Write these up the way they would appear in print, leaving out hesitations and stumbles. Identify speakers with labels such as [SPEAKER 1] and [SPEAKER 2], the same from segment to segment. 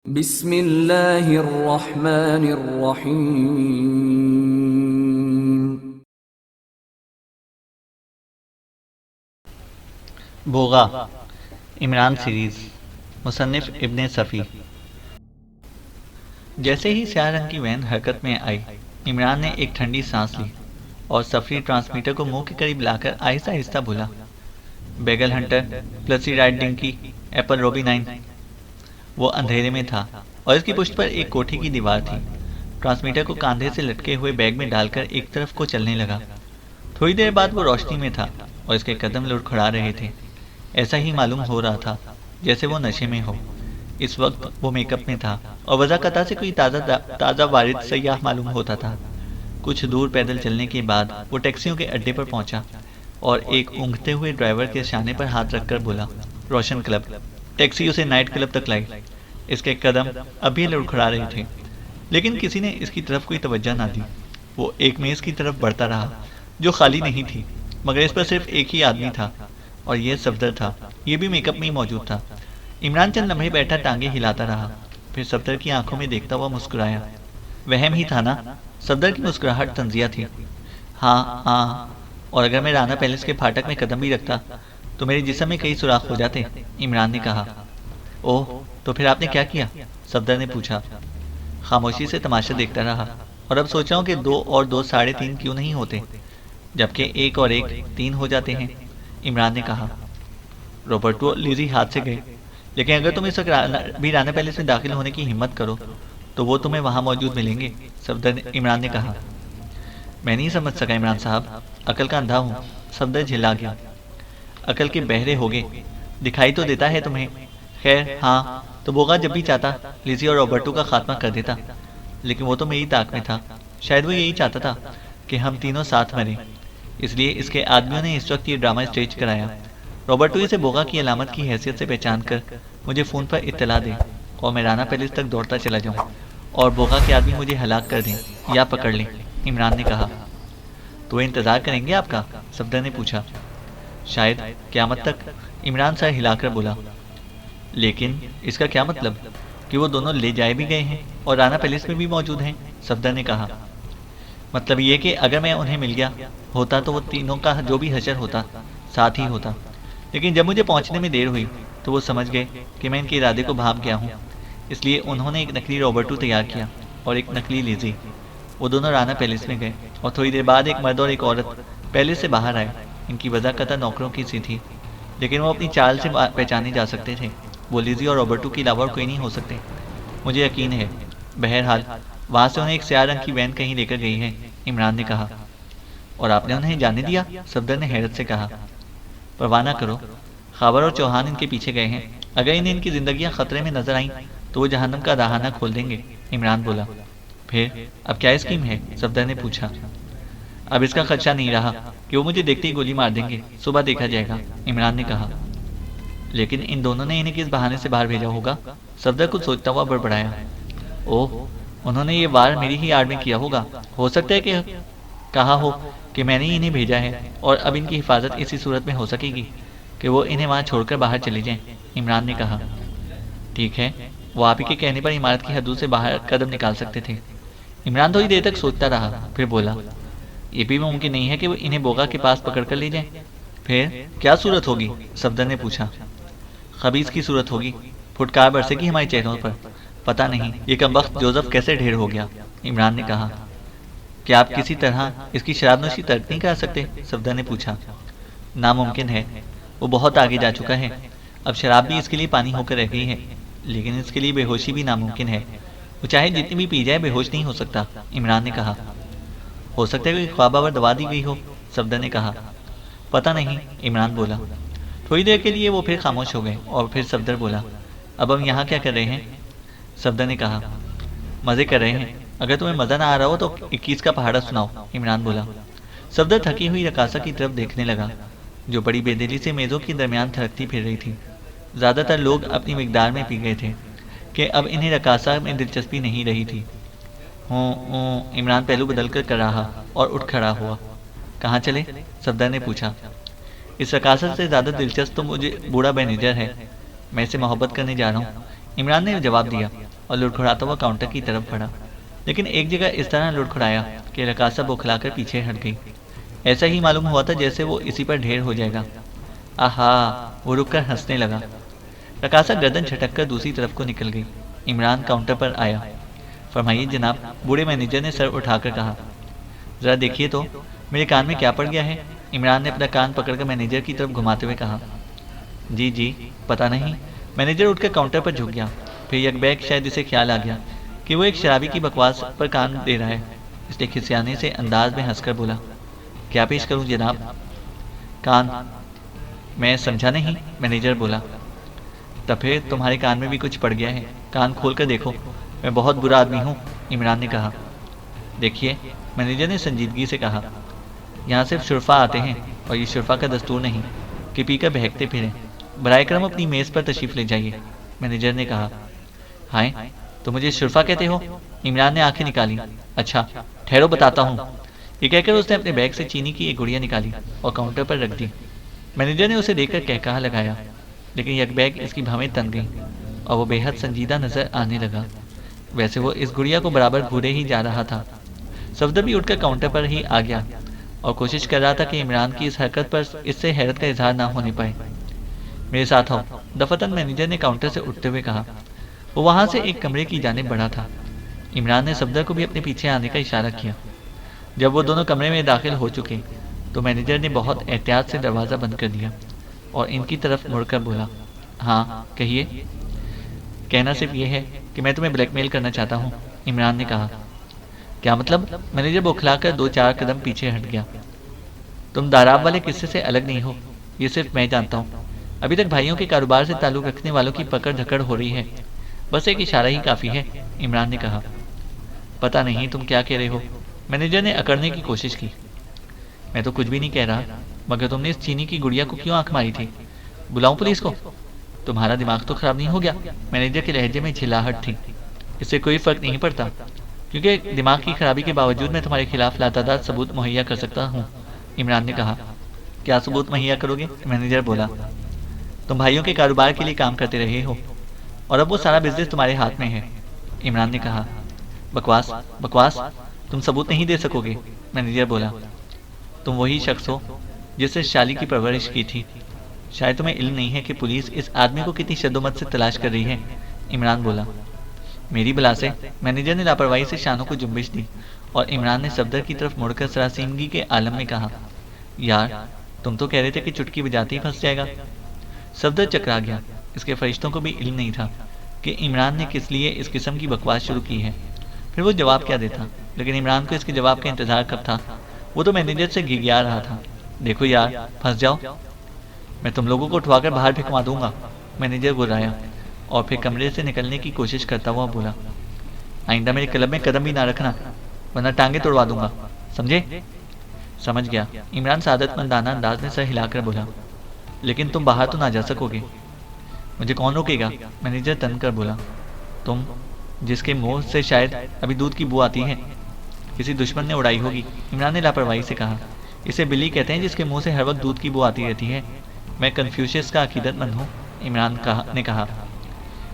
[SPEAKER 1] بسم اللہ الرحمن الرحیم۔
[SPEAKER 2] بوغا عمران سیریز، مصنف ابن صفی۔ جیسے ہی سیاہ رنگ کی وین حرکت میں آئی، عمران نے ایک ٹھنڈی سانس لی اور سفری ٹرانسمیٹر کو منہ کے قریب لا کر آہستہ آہستہ بولا، بیگل Hunter, پلسی right donkey, apple Ruby 9۔ وہ اندھیرے میں تھا اور اس کی پشت پر ایک کوٹھی کی دیوار تھی۔ ٹرانسمیٹر کو کاندھے سے لٹکے ہوئے بیگ میں ڈال کر ایک طرف کو چلنے لگا۔ تھوڑی دیر بعد وہ روشنی میں تھا اور اس کے قدم لڑکھڑا رہے تھے۔ ایسا ہی معلوم ہو رہا تھا جیسے وہ نشے میں ہو۔ اس وقت وہ میک اپ میں تھا اور وضع قطع سے کوئی تازہ وارد سیاح معلوم ہوتا تھا۔ کچھ دور پیدل چلنے کے بعد وہ ٹیکسیوں کے اڈے پر پہنچا اور ایک اونگتے ہوئے ڈرائیور کے شانے پر ہاتھ رکھ کر بولا، روشن کلب۔ ٹیکسی اسے نائٹ کلب تک لائی۔ اس کے قدم اب بھی لڑکھڑا رہے تھے لیکن کسی نے اس کی طرف کوئی توجہ نہ دی۔ وہ ایک میز کی طرف بڑھتا رہا جو خالی نہیں تھی، مگر اس پر صرف ایک ہی آدمی تھا اور یہ صفدر تھا۔ یہ بھی میک اپ میں ہی موجود تھا۔ عمران چند لمحے بیٹھا ٹانگیں ہلاتا رہا، پھر صفدر کی آنکھوں میں دیکھتا ہوا مسکرایا۔ وہم ہی تھا نا؟ صفدر کی مسکراہٹ طنزیہ تھی۔ ہاں ہاں، اور اگر میں رانا پیلس کے پھاٹک میں قدم بھی رکھتا تو میرے جسم میں کئی سوراخ ہو جاتے، عمران نے کہا۔ اوہ، تو پھر آپ نے کیا کیا؟ صفدر نے پوچھا۔ خاموشی سے تماشا دیکھتا رہا اور اب سوچ رہا ہوں کہ 2 اور 2 3.5 کیوں نہیں ہوتے، جبکہ 1 اور 1 3 ہو جاتے ہیں، عمران نے کہا۔ روبرٹو لیزی ہاتھ سے گئے، لیکن اگر تم اس وقت بھی رانا پیلس میں داخل ہونے کی ہمت کرو تو وہ تمہیں وہاں موجود ملیں گے، عمران نے کہا۔ میں نہیں سمجھ سکا عمران صاحب، عقل کا اندھا ہوں، صفدر جھلا گیا۔ عقل کے بہرے ہوگے، دکھائی تو دیتا ہے تمہیں۔ خیر ہاں، تو بوغا جب بھی چاہتا لیزی اور روبرٹو کا خاتمہ کر دیتا، لیکن وہ تو میری طاق میں تھا۔ شاید وہ یہی چاہتا تھا کہ ہم تینوں ساتھ مریں، اس لیے اس کے آدمیوں نے اس وقت یہ ڈرامہ اسٹیج کرایا۔ روبرٹو اسے بوغا کی علامت کی حیثیت سے پہچان کر مجھے فون پر اطلاع دے اور میں رانا پیلس تک دوڑتا چلا جاؤں اور بوغا کے آدمی مجھے ہلاک کر دیں یا پکڑ لیں، عمران نے کہا۔ تو وہ انتظار کریں گے آپ کا؟ صفدر نے پوچھا۔ شاید قیامت تک، عمران سر ہلا کر بولا۔ لیکن اس کا کیا مطلب کہ وہ دونوں لے جائے بھی گئے ہیں اور رانا پیلس میں بھی موجود ہیں؟ صفدر نے کہا۔ مطلب یہ کہ اگر میں انہیں مل گیا ہوتا تو وہ تینوں کا جو بھی حشر ہوتا ساتھ ہی ہوتا، لیکن جب مجھے پہنچنے میں دیر ہوئی تو وہ سمجھ گئے کہ میں ان کے ارادے کو بھانپ گیا ہوں، اس لیے انہوں نے ایک نقلی روبرٹو تیار کیا اور ایک نقلی لیزی۔ وہ دونوں رانا پیلس میں گئے اور تھوڑی دیر بعد ایک مرد اور ایک عورت پیلس سے باہر آئے۔ ان کی وضع قطع نوکروں کی سی تھی، لیکن وہ اپنی چال سے پہچانے جا سکتے تھے۔ وہ لیزی اور روبرٹو کے علاوہ اور کوئی نہیں ہو سکتے، مجھے یقین ہے۔ بہرحال وہاں سے انہیں ایک سیاہ رنگ کی وین کہیں لے کر گئی ہے، عمران نے کہا۔ اور آپ نے انہیں جانے دیا؟ صفدر نے حیرت سے کہا۔ پرواہ نہ کرو، خاور اور چوہان ان کے پیچھے گئے ہیں۔ اگر انہیں ان کی زندگیاں خطرے میں نظر آئیں تو وہ جہنم کا دہانہ کھول دیں گے، عمران بولا۔ پھر اب کیا اسکیم ہے؟ صفدر نے پوچھا۔ اب اس کا خدشہ نہیں رہا کہ وہ مجھے دیکھتے ہی گولی مار دیں گے، صبح دیکھا جائے گا، عمران نے کہا۔ لیکن ان دونوں نے انہیں کس بہانے سے باہر بھیجا ہوگا؟ صفدر کچھ سوچتا ہوا بڑبڑایا۔ اوہ، انہوں نے یہ وار میری ہی آڑ میں کیا ہوگا۔ ہو سکتا ہے کہ کہا ہو کہ میں نے انہیں بھیجا ہے اور اب ان کی حفاظت اسی صورت میں ہو سکے گی کہ وہ انہیں وہاں چھوڑ کر باہر چلے جائیں، عمران نے کہا۔ ٹھیک ہے، وہ آپ ہی کے کہنے پر عمارت کی حدود سے باہر قدم نکال سکتے تھے۔ عمران تھوڑی دیر تک سوچتا رہا، پھر بولا، یہ بھی ممکن نہیں ہے کہ وہ انہیں بوغا کے پاس پکڑ کر لے جائیں۔ پھر کیا صورت ہوگی؟ صفدر نے پوچھا۔ خبیث کی صورت ہوگی، پھٹکار برسے گی ہمارے چہروں پر۔ پتہ نہیں یہ کمبخت جوزف کیسے ڈھیر ہو گیا، عمران نے کہا۔ کیا آپ کسی طرح اس کی شراب نوشی ترک نہیں کر سکتے؟ صفدر نے پوچھا۔ ناممکن ہے، وہ بہت آگے جا چکا ہے۔ اب شراب بھی اس کے لیے پانی ہو کر رہ گئی ہے، لیکن اس کے لیے بے ہوشی بھی ناممکن ہے۔ وہ چاہے جتنی بھی پی جائے بے ہوش نہیں ہو سکتا، عمران نے کہا۔ ہو سکتا ہے کوئی خواب آور دوا دی گئی ہو، صفدر نے کہا۔ پتہ نہیں، عمران بولا۔ تھوڑی دیر کے لیے وہ پھر خاموش ہو گئے اور پھر صفدر بولا، اب ہم یہاں کیا کر رہے ہیں؟ صفدر نے کہا، مزے کر رہے ہیں۔ اگر تمہیں مزہ نہ آ رہا ہو تو 21 کا پہاڑا سناؤ، عمران بولا۔ صفدر تھکی ہوئی رقاصہ کی طرف دیکھنے لگا جو بڑی بے دلی سے میزوں کے درمیان تھرکتی پھر رہی تھی۔ زیادہ تر لوگ اپنی مقدار میں پی گئے تھے کہ اب انہیں رقاصہ میں دلچسپی نہیں رہی تھی۔ عمران پہلو بدل کر رہا اور اٹھ کھڑا ہوا۔ کہاں چلے؟ صفدر نے پوچھا۔ اس رقاصہ سے زیادہ دلچسپ تو مجھے بوڑھا مینیجر ہے، میں اسے محبت کرنے جا رہا ہوں، عمران نے جواب دیا۔ اور لڑکھڑاتا ہوا کاؤنٹر کی طرف بڑھا، لیکن ایک جگہ اس طرح لڑکھڑایا کہ رقاصہ بوکھلا کر پیچھے ہٹ گئی۔ ایسا ہی معلوم ہوا تھا جیسے وہ اسی پر ڈھیر ہو جائے گا۔ آہا، وہ رک کر ہنسنے لگا۔ رقاصہ گردن جھٹک کر دوسری طرف کو نکل گئی۔ عمران کاؤنٹر پر آیا۔ فرمائیے جناب، بوڑھے مینیجر نے سر اٹھا کر کہا۔ ذرا دیکھیے تو میرے کان میں کیا پڑ گیا ہے؟ عمران نے اپنا کان پکڑ کر مینیجر کی طرف گھماتے ہوئے کہا۔ جی پتہ نہیں۔ مینیجر اٹھ کر کاؤنٹر پر جھک گیا۔ پھر یک بیک شاید اسے خیال آ گیا کہ وہ ایک شرابی کی بکواس پر کان دے رہا ہے، اس لیے کھسیانے سے انداز میں ہنس کر بولا، کیا پیش کروں جناب؟ کان؟ میں سمجھا نہیں، مینیجر بولا۔ تب پھر تمہارے کان میں بھی کچھ پڑ گیا ہے، کان کھول کر دیکھو، میں بہت برا آدمی ہوں، عمران نے کہا۔ دیکھیے، مینیجر نے سنجیدگی سے کہا، یہاں صرف شرفا آتے ہیں، اور یہ شرفا کا دستور نہیں کہ پی کر بہکتے پھریں۔ برائے کرم اپنی میز پر تشریف لے جائیے، مینیجر نے کہا۔ ہائے، تو مجھے شرفا کہتے ہو؟ عمران نے آنکھیں نکالی۔ اچھا ٹھہرو، بتاتا ہوں۔ یہ کہہ کر اس نے اپنے بیگ سے چینی کی ایک گڑیا نکالی اور کاؤنٹر پر رکھ دی۔ مینیجر نے اسے دیکھ کر کہکہا لگایا، لیکن یک بیگ اس کی بھویں تن گئیں اور وہ بے حد سنجیدہ نظر آنے لگا۔ ویسے وہ اس گڑیا کو برابر گھورے ہی جا رہا تھا۔ صفدر بھی اٹھ کر کاؤنٹر پر ہی آ گیا اور کوشش کر رہا تھا کہ عمران کی اس حرکت پر اس سے حیرت کا اظہار نہ ہونے پائے۔ میرے ساتھ آؤ، دفتن مینیجر نے کاؤنٹر سے اٹھتے ہوئے کہا۔ وہ وہاں سے ایک کمرے کی جانب بڑھا تھا۔ عمران نے صفدر کو بھی اپنے پیچھے آنے کا اشارہ کیا۔ جب وہ دونوں کمرے میں داخل ہو چکے تو مینیجر نے بہت احتیاط سے دروازہ بند کر دیا اور ان کی طرف مڑ کر بولا، ہاں کہیے۔ کہنا صرف یہ ہے کہ میں تمہیں بلیک میل کرنا چاہتا ہوں، عمران نے کہا۔ کیا مطلب؟ مینیجر بوکھلا کر 2-4 قدم پیچھے ہٹ گیا۔ تم داراب والے قصے سے الگ نہیں ہو، یہ صرف میں جانتا ہوں۔ ابھی تک بھائیوں کے کاروبار سے تعلق رکھنے والوں کی پکڑ دھکڑ ہو رہی ہے، بس ایک اشارہ ہی کافی ہے، عمران نے کہا۔ پتہ نہیں تم کیا کہہ رہے ہو، مینیجر نے اکڑنے کی کوشش کی۔ میں تو کچھ بھی نہیں کہہ رہا، مگر تم نے اس چینی کی گڑیا کو کیوں آنکھ ماری تھی؟ بلاؤں پولیس کو؟ تمہارا دماغ تو خراب نہیں ہو گیا؟ مینیجر کے لہجے میں جھلاہٹ تھی۔ اس سے کوئی فرق نہیں پڑتا، کیونکہ دماغ کی خرابی کے باوجود میں تمہارے خلاف لاتعداد ثبوت مہیا کر سکتا ہوں، عمران نے کہا۔ کیا ثبوت مہیا کرو گے؟ مینیجر بولا۔ تم بھائیوں کے کاروبار کے لیے کام کرتے رہے ہو اور اب وہ سارا بزنس تمہارے ہاتھ میں ہے، عمران نے کہا۔ بکواس، تم ثبوت نہیں دے سکو گے، مینیجر بولا۔ تم وہی شخص ہو جس سے شالی کی پرورش کی تھی، شاید تمہیں علم نہیں ہے کہ پولیس اس آدمی کو کتنی شدومت سے تلاش کر رہی ہے، عمران بولا۔ میری بلا سے؟ مینیجر نے لاپرواہی سے شانوں کو جنبش دی اور عمران نے صفدر کی طرف مڑ کر سراسیمگی کے عالم میں کہا، یار تم تو کہہ رہے تھے کہ چٹکی بجاتے ہی پھنس جائے گا۔ صفدر چکرا گیا، اس کے فرشتوں کو بھی علم نہیں تھا کہ عمران نے کس لیے اس قسم کی بکواس شروع کی ہے۔ پھر وہ جواب کیا دیتا، لیکن عمران کو اس کے جواب کا انتظار کب تھا؟ وہ تو مینیجر سے گھگیا رہا تھا۔ دیکھو یار، پھنس جاؤ، میں تم لوگوں کو اٹھوا کر باہر پھینکوا دوں گا، مینیجر گرایا اور پھر کمرے سے نکلنے کی کوشش کرتا ہوا بولا، آئندہ میرے کلب میں قدم بھی نہ رکھنا ورنہ ٹانگیں توڑوا دوں گا، سمجھے؟ سمجھ گیا، عمران سعادت مندانہ انداز میں سر ہلا کر بولا۔ لیکن تم باہر تو نہ جا سکو گے؟ مجھے کون روکے گا؟ مینیجر تن کر بولا۔ تم جس کے منہ سے شاید ابھی دودھ کی بو آتی ہے، کسی دشمن نے اڑائی ہوگی، عمران نے لاپرواہی سے کہا۔ اسے بلی کہتے ہیں جس کے منہ سے ہر وقت دودھ کی بو آتی رہتی ہے۔ میں کنفیوشس کا عقیدت مند ہوں، عمران نے کہا۔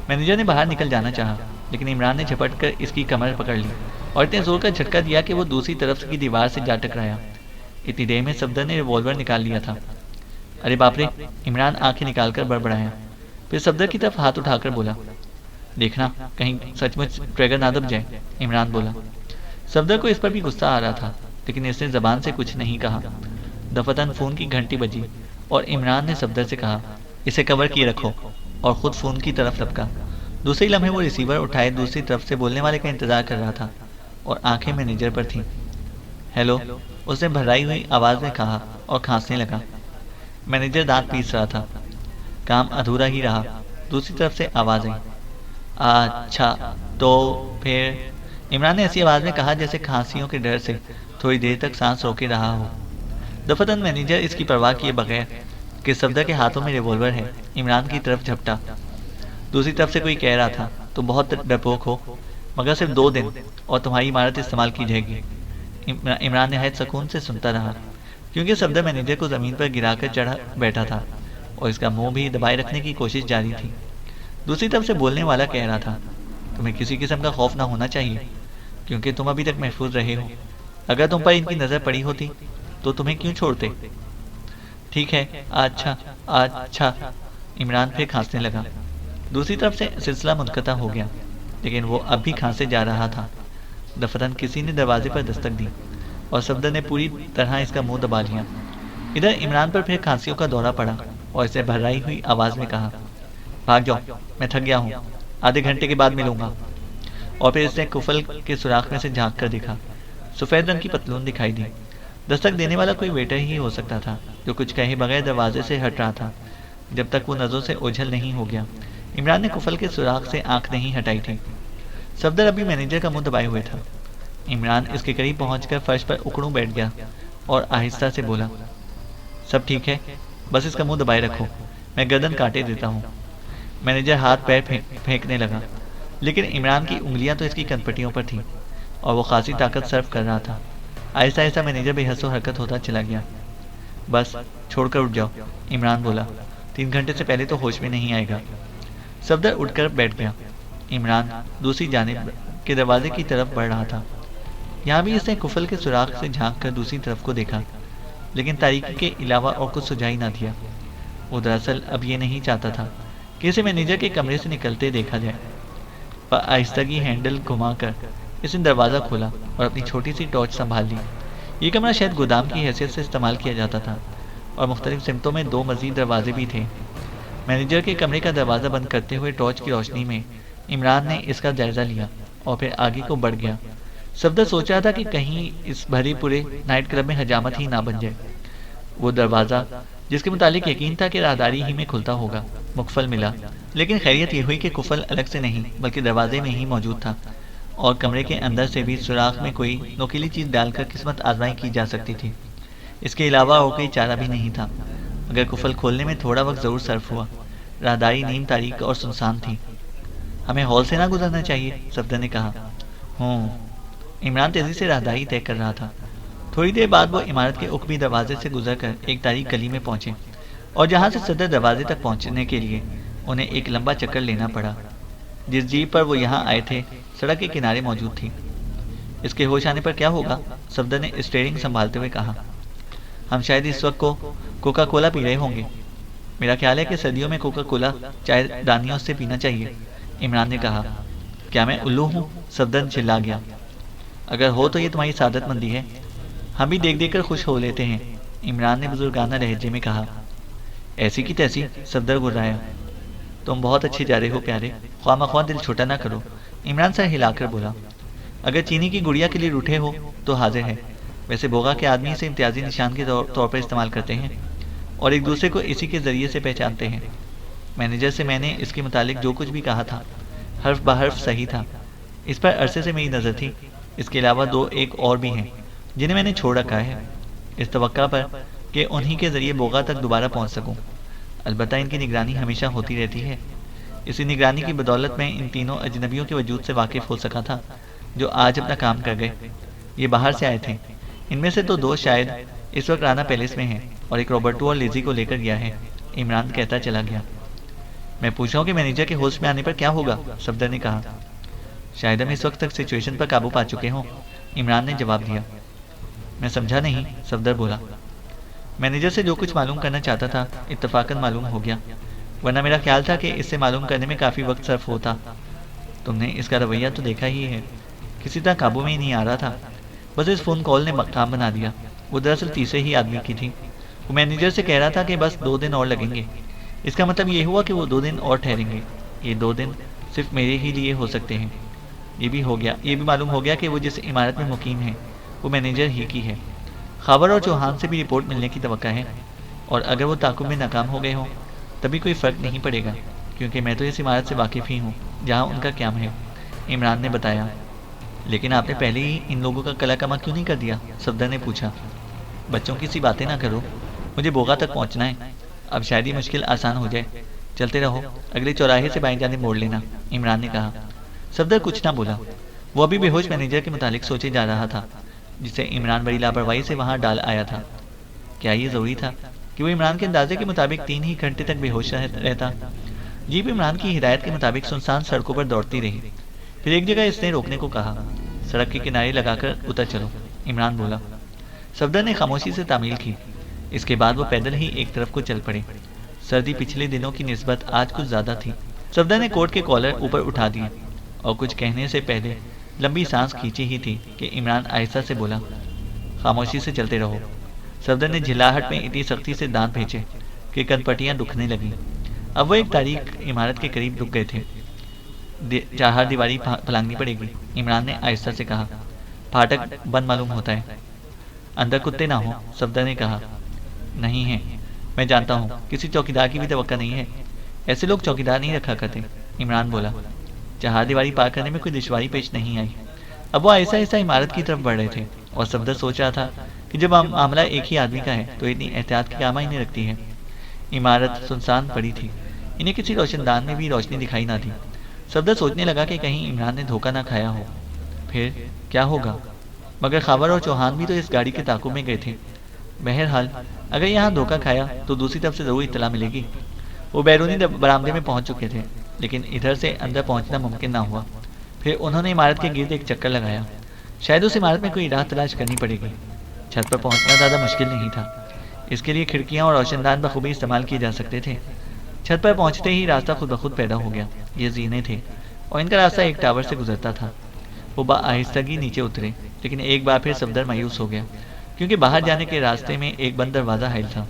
[SPEAKER 2] مینیجر نے باہر نکل جانا چاہا، لیکن عمران نے جھپٹ کر اس کی کمر پکڑ لی اور اتنے زور کا جھٹکا دیا کہ وہ دوسری طرف کی دیوار سے جا ٹکرایا۔ اتنی دیر میں صفدر نے ریوالور نکال لیا تھا۔ ارے باپ رے، عمران آنکھیں نکال کر بڑبڑایا، پھر صفدر کی طرف ہاتھ اٹھا کر بولا، دیکھنا کہیں سچ مچ ٹریگر نہ دب جائے، عمران بولا۔ صفدر کو اس پر بھی غصہ آ رہا تھا، لیکن اس نے زبان سے کچھ نہیں کہا۔ دفتن فون کی گھنٹی بجی اور عمران نے صفدر سے کہا، اسے کور کیے رکھو، اور خود فون کی طرف لپکا۔ دوسری لمحے وہ ریسیور اٹھائے دوسری طرف سے بولنے والے کا انتظار کر رہا تھا اور آنکھیں مینیجر پر تھیں۔ ہیلو، اس نے بھرائی ہوئی آواز میں کہا اور کھانسنے لگا۔ مینیجر دانت پیس رہا تھا۔ کام ادھورا ہی رہا۔ دوسری طرف سے آواز آئی، اچھا تو پھر؟ عمران نے ایسی آواز میں کہا جیسے کھانسیوں کے ڈر سے تھوڑی دیر تک سانس روکے رہا ہو۔ دفتن مینیجر اس کی پرواہ کیے بغیر کہ صفدر کے ہاتھوں میں ریوالور ہے، عمران کی طرف جھپٹا۔ دوسری طرف سے کوئی کہہ رہا تھا، تم بہت ڈرپوک ہو، مگر صرف 2 دن اور تمہاری عمارت استعمال کی جائے گی۔ عمران نہایت سکون سے سنتا رہا، کیونکہ صفدر مینیجر کو زمین پر گرا کر چڑھا بیٹھا تھا اور اس کا منہ بھی دبائے رکھنے کی کوشش جاری تھی۔ دوسری طرف سے بولنے والا کہہ رہا تھا، تمہیں کسی قسم کا خوف نہ ہونا چاہیے کیونکہ تم ابھی تک محفوظ رہے ہو۔ اگر تم پر ان کی نظر پڑی ہوتی تو تمہیں کیوں چھوڑتے؟ ٹھیک ہے، اچھا۔ عمران پھر کھانسنے لگا۔ دوسری طرف سے سلسلہ منقطع ہو گیا، لیکن وہ اب بھی کھانسے جا رہا تھا۔ دفتراً کسی نے دروازے پر دستک دی اور صفدر نے پوری طرح اس کا منہ دبا لیا۔ ادھر عمران پر پھر کھانسیوں کا دورہ پڑا اور اسے بھرائی ہوئی آواز میں کہا، بھاگ جاؤ، میں تھک گیا ہوں، آدھے گھنٹے کے بعد ملوں گا۔ اور پھر اس نے کفل کے سوراخ میں سے جھانک کر دیکھا۔ سفید رنگ کی پتلون دکھائی دی۔ دستک دینے والا کوئی ویٹر ہی ہو سکتا تھا جو کچھ کہے بغیر دروازے سے ہٹ رہا تھا جب تک وہ نظروں سے اوجھل نہیں ہو گیا۔ عمران نے کفل کے سوراخ سے آنکھ نہیں ہٹائی تھی۔ صفدر ابھی مینیجر کا منہ دبائے ہوئے تھا۔ عمران اس کے قریب پہنچ کر فرش پر اکڑوں بیٹھ گیا اور آہستہ سے بولا، سب ٹھیک ہے، بس اس کا منہ دبائے رکھو، میں گردن کاٹے دیتا ہوں۔ مینیجر ہاتھ پیر پھینکنے لگا، لیکن عمران کی انگلیاں تو اس کی کنپٹیوں پر تھیں اور وہ خاصی طاقت صرف کر رہا تھا۔ آہستہ آہستہ مینیجر بے حس و حرکت ہوتا چلا گیا۔ بس چھوڑ کر اٹھ جاؤ، عمران بولا، 3 گھنٹے سے پہلے تو ہوش میں نہیں آئے گا۔ صفدر اٹھ کر بیٹھ گیا۔ عمران دوسری جانب کے دروازے کی طرف بڑھ رہا تھا۔ یہاں بھی اس نے کفل کے سوراخ سے جھانک کر دوسری طرف کو دیکھا، لیکن تاریکی کے علاوہ اور کچھ سجائی نہ دیا۔ وہ دراصل اب یہ نہیں چاہتا تھا کہ اسے مینیجر کے کمرے سے نکلتے دیکھا جائے۔ آہستگی ہینڈل گھما کر اس نے دروازہ کھولا اور اپنی چھوٹی سی ٹارچ سنبھال لی۔ یہ کمرہ شاید گودام کی حیثیت سے استعمال کیا جاتا تھا اور مختلف سمتوں میں 2 مزید دروازے بھی تھے۔ مینیجر کے کمرے کا دروازہ بند کرتے ہوئے ٹارچ کی روشنی میں عمران نے اس کا جائزہ لیا اور پھر آگے کو بڑھ گیا۔ صفدر سوچ رہا تھا کہ کہیں اس بھری پورے نائٹ کلب میں حجامت ہی نہ بن جائے۔ وہ دروازہ جس کے متعلق یقین تھا کہ راہداری ہی میں کھلتا ہوگا مقفل ملا، لیکن خیریت یہ ہوئی کہ کفل الگ سے نہیں بلکہ دروازے میں ہی موجود تھا اور کمرے کے اندر سے بھی سوراخ میں کوئی نوکیلی چیز ڈال کر قسمت آزمائی کی جا سکتی تھی۔ اس کے علاوہ اور کوئی چارہ بھی نہیں تھا، مگر کفل کھولنے میں تھوڑا وقت ضرور صرف ہوا۔ راہداری نیم تاریک اور سنسان تھی۔ ہمیں ہال سے نہ گزرنا چاہیے، صفدر نے کہا۔ عمران تیزی سے راہداری طے کر رہا تھا۔ تھوڑی دیر بعد وہ عمارت کے عقبی دروازے سے گزر کر ایک تاریک گلی میں پہنچے اور جہاں سے صدر دروازے تک پہنچنے کے لیے انہیں ایک لمبا چکر لینا پڑا۔ جس جیپ پر وہ یہاں آئے تھے سڑک کے کنارے موجود تھی۔ اس کے ہوش آنے پر کیا ہوگا؟ صفدر نے اسٹیئرنگ سنبھالتے ہوئے کہا۔ ہم شاید اس وقت کوکا کولا پی رہے ہوں گے۔ میرا خیال ہے کہ سردیوں میں کوکا کولا چائے دانیوں سے پینا چاہیے، عمران نے کہا۔ کیا میں الو ہوں؟ صفدر چلا گیا۔ اگر ہو تو یہ تمہاری سعادت مندی ہے، ہم بھی دیکھ دیکھ کر خوش ہو لیتے ہیں، عمران نے بزرگانہ لہجے میں کہا۔ ایسی کی تیسی، صفدر گرایا۔ تم بہت اچھے جا رہے ہو پیارے، خواہ مخواہ دل چھوٹا نہ کرو، عمران سر ہلا کر بولا۔ اگر چینی کی گڑیا کے لیے روٹھے ہو تو حاضر ہے، ویسے بوغا کے آدمی اسے امتیازی نشان کے طور پر استعمال کرتے ہیں اور ایک دوسرے کو اسی کے ذریعے سے پہچانتے ہیں۔ مینیجر سے میں نے اس کے متعلق جو کچھ بھی کہا تھا حرف بحرف صحیح تھا۔ اس پر عرصے سے میری نظر تھی۔ اس کے علاوہ 2 ایک اور بھی ہیں جنہیں میں نے چھوڑ رکھا ہے، اس توقع پر کہ انہی کے ذریعے بوغا تک دوبارہ پہنچ سکوں۔ البتہ ان کی نگرانی ہمیشہ ہوتی رہتی ہے۔ اسی نگرانی کی بدولت میں ان تینوں اجنبیوں کے وجود سے واقف ہو سکا تھا جو آج اپنا کام کر گئے۔ یہ باہر سے آئے تھے، ان میں سے تو 2 شاید اس وقت رانا پیلس میں ہیں اور ایک روبرٹو اور لیزی کو لے کر گیا ہے، عمران کہتا چلا گیا۔ میں پوچھ رہا ہوں کہ مینیجر کے ہوش میں آنے پر کیا ہوگا، صفدر نے کہا۔ شاید ہم اس وقت تک سچویشن پر قابو پا چکے ہوں، عمران نے جواب دیا۔ میں سمجھا نہیں، صفدر بولا۔ مینیجر سے جو کچھ معلوم کرنا چاہتا تھا اتفاقاً معلوم ہو گیا، ورنہ میرا خیال تھا کہ اس سے معلوم کرنے میں کافی وقت صرف ہوتا۔ تم نے اس کا رویہ تو دیکھا ہی ہے، کسی طرح قابو میں ہی نہیں آ رہا تھا، بس اس فون کال نے کام بنا دیا۔ وہ دراصل تیسرے ہی آدمی کی تھی۔ وہ مینیجر سے کہہ رہا تھا کہ بس 2 دن اور لگیں گے۔ اس کا مطلب یہ ہوا کہ وہ 2 دن اور ٹھہریں گے۔ یہ 2 دن صرف میرے ہی لیے ہو سکتے ہیں۔ یہ بھی معلوم ہو گیا کہ وہ جس عمارت میں مقیم ہے وہ مینیجر ہی کی ہے۔ خاور اور چوہان سے بھی رپورٹ ملنے کی توقع ہے، اور اگر وہ تعاقب میں ناکام ہو گئے ہوں تبھی کوئی فرق نہیں پڑے گا، کیونکہ میں تو اس عمارت سے واقف ہی ہوں جہاں ان کا قیام ہے، عمران نے بتایا۔ لیکن آپ نے پہلے ہی ان لوگوں کا کلا کما کیوں نہیں کر دیا؟ صفدر نے پوچھا۔ بچوں کی سی باتیں نہ کرو، مجھے بوغا تک پہنچنا ہے، اب شاید یہ مشکل آسان ہو جائے۔ چلتے رہو، اگلے چوراہے سے بائیں جانب موڑ لینا، عمران نے کہا۔ صفدر کچھ نہ بولا۔ وہ ابھی بے ہوش مینیجر کے متعلق سوچے جا رہا تھا جسے عمران بڑی لاپرواہی سے وہاں ڈال آیا تھا۔ کیا یہ ضروری تھا کہ وہ عمران کے اندازے کے مطابق 3 ہی گھنٹے تک بے ہوش رہتا؟ جیپ عمران کی ہدایت کے مطابق سنسان سڑکوں پر دوڑتی رہی۔ پھر ایک جگہ اس نے روکنے کو کہا۔ سڑک کے کنارے لگا کر اتر چلو، عمران بولا۔ صفدر نے خاموشی سے تعمیل کی۔ اس کے بعد وہ پیدل ہی ایک طرف کو چل پڑے۔ سردی پچھلے دنوں کی نسبت آج کچھ زیادہ تھی۔ صفدر نے کوٹ کے کالر اوپر اٹھا دیے اور کچھ کہنے سے پہلے لمبی سانس کھینچی ہی تھی کہ عمران آہستہ سے بولا، خاموشی سے چلتے رہو۔ صفدر نے جھلاہٹ میں اتنی سختی سے دانت بھینچے کہ کن پٹیاں دکھنے لگیں۔ اب وہ ایک تاریک عمارت کے قریب رک گئے تھے۔ چہار دیواری پھلانگنی پڑے گی، عمران نے آہستہ سے کہا۔ پھاٹک بند معلوم ہوتا ہے۔ اندر کتے نہ ہوں، صفدر نے کہا۔ نہیں ہے، میں جانتا ہوں، کسی چوکیدار کی بھی توقع نہیں ہے، ایسے لوگ چوکیدار نہیں رکھا کرتے، عمران بولا۔ چہار دیواری پار کرنے میں کوئی دشواری پیش نہیں آئی۔ اب وہ آہستہ آہستہ عمارت کی طرف بڑھ رہے تھے اور صفدر سوچ رہا تھا کہ جب معاملہ ایک ہی آدمی کا ہے تو اتنی احتیاط کی کیا معنی رکھتی ہے۔ عمارت سنسان پڑی تھی، انہیں کسی روشن دان میں بھی روشنی دکھائی نہ دی۔ صفدر سوچنے لگا کہ کہیں عمران نے دھوکہ نہ کھایا ہو، پھر کیا ہوگا؟ مگر خاور اور چوہان بھی تو اس گاڑی کے تعاقب میں گئے تھے۔ بہرحال اگر یہاں دھوکہ کھایا تو دوسری طرف سے ضرور اطلاع ملے گی۔ وہ بیرونی برآمدے میں پہنچ چکے تھے، لیکن ادھر سے اندر پہنچنا ممکن نہ ہوا۔ پھر انہوں نے عمارت کے گرد ایک چکر لگایا، شاید اس عمارت میں کوئی راہ تلاش کرنی پڑے گی۔ چھت پر پہنچنا زیادہ مشکل نہیں تھا، اس کے لیے کھڑکیاں اور روشن دان بخوبی استعمال کیے جا سکتے تھے۔ چھت پر پہنچتے ہی راستہ خود بخود پیدا ہو گیا۔ یہ زینے تھے اور ان کا راستہ ایک ٹاور سے گزرتا تھا۔ وہ آہستگی نیچے اترے، لیکن ایک بار پھر صفدر مایوس ہو گیا کیونکہ باہر جانے کے راستے میں ایک بند دروازہ حائل تھا۔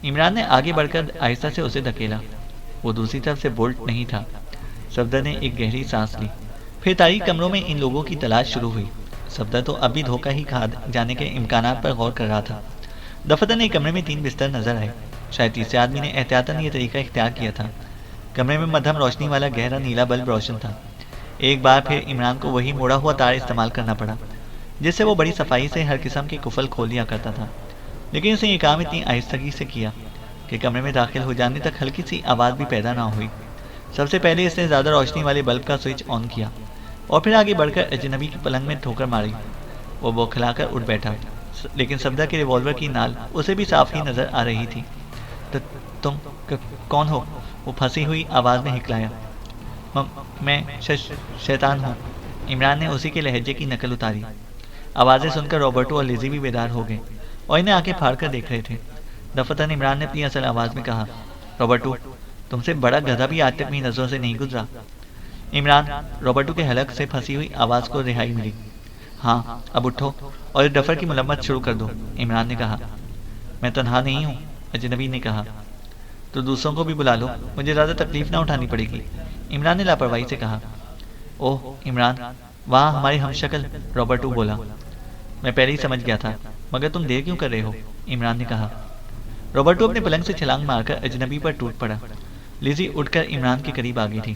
[SPEAKER 2] عمران نے آگے بڑھ کر آہستہ سے اسے دھکیلا، وہ دوسری طرف سے بولٹ نہیں تھا۔ صفدر نے ایک گہری سانس لی۔ پھر تاریک کمروں میں ان لوگوں کی تلاش شروع ہوئی۔ صفدر تو اب بھی دھوکہ ہی کھا جانے کے امکانات پر غور کر رہا تھا۔ دفتر نے ایک کمرے میں 3 بستر نظر آئے۔ شاید تیسرے آدمی نے احتیاطاً یہ طریقہ اختیار کیا تھا۔ کمرے میں مدھم روشنی والا گہرا نیلا بلب روشن تھا۔ ایک بار پھر عمران کو وہی موڑا ہوا تار استعمال کرنا پڑا جس سے وہ بڑی صفائی سے ہر قسم کے کفل کھول لیا کرتا تھا، لیکن اس نے یہ کام اتنی آہستگی سے کیا کہ کمرے میں داخل ہو جانے تک ہلکی سی آواز بھی پیدا نہ ہوئی۔ سب سے پہلے اس نے زیادہ روشنی والے بلب کا سوئچ آن کیا اور پھر آگے بڑھ کر اجنبی کی پلنگ میں ٹھوکر ماری۔ وہ بوکھلا کر اٹھ بیٹھا، لیکن صفدر کے ریوالور کی نال اسے بھی صاف ہی نظر آ رہی تھی۔ تم کون ہو؟ وہ پھنسی ہوئی آواز میں ہکلایا۔ میں شیطان ہوں، عمران نے اسی کے لہجے کی نقل اتاری۔ آوازیں سن کر رابرٹو اور لیزی بھی بیدار ہو گئے اور انہیں آنکھیں پھاڑ کر دیکھ رہے تھے۔ دفتر عمران نے اپنی اصل آواز میں کہا، رابرٹو، تم سے بڑا گدھا بھی آج تک میری نظروں سے نہیں گزرا۔ عمران، رابرٹو کے حلق سے پھنسی ہوئی آواز کو رہائی ملی۔ ہاں، اب اٹھو اور اس ڈفر کی ملمت شروع کر دو، عمران نے کہا۔ میں تنہا نہیں ہوں، اجنبی نے کہا۔ تو دوسروں کو بھی بلا لو، مجھے زیادہ تکلیف نہ اٹھانی پڑے گی، عمران نے لاپرواہی سے کہا۔ اوہ عمران، وہاں ہمارے ہم شکل، رابرٹو بولا۔ میں پہلے ہی سمجھ گیا تھا، مگر تم دیر کیوں کر رہے ہو، عمران نے کہا۔ رابرٹو اپنے پلنگ سے چھلانگ مار کر اجنبی پر ٹوٹ پڑا۔ لیزی اٹھ کر عمران کے قریب آ گئی تھی۔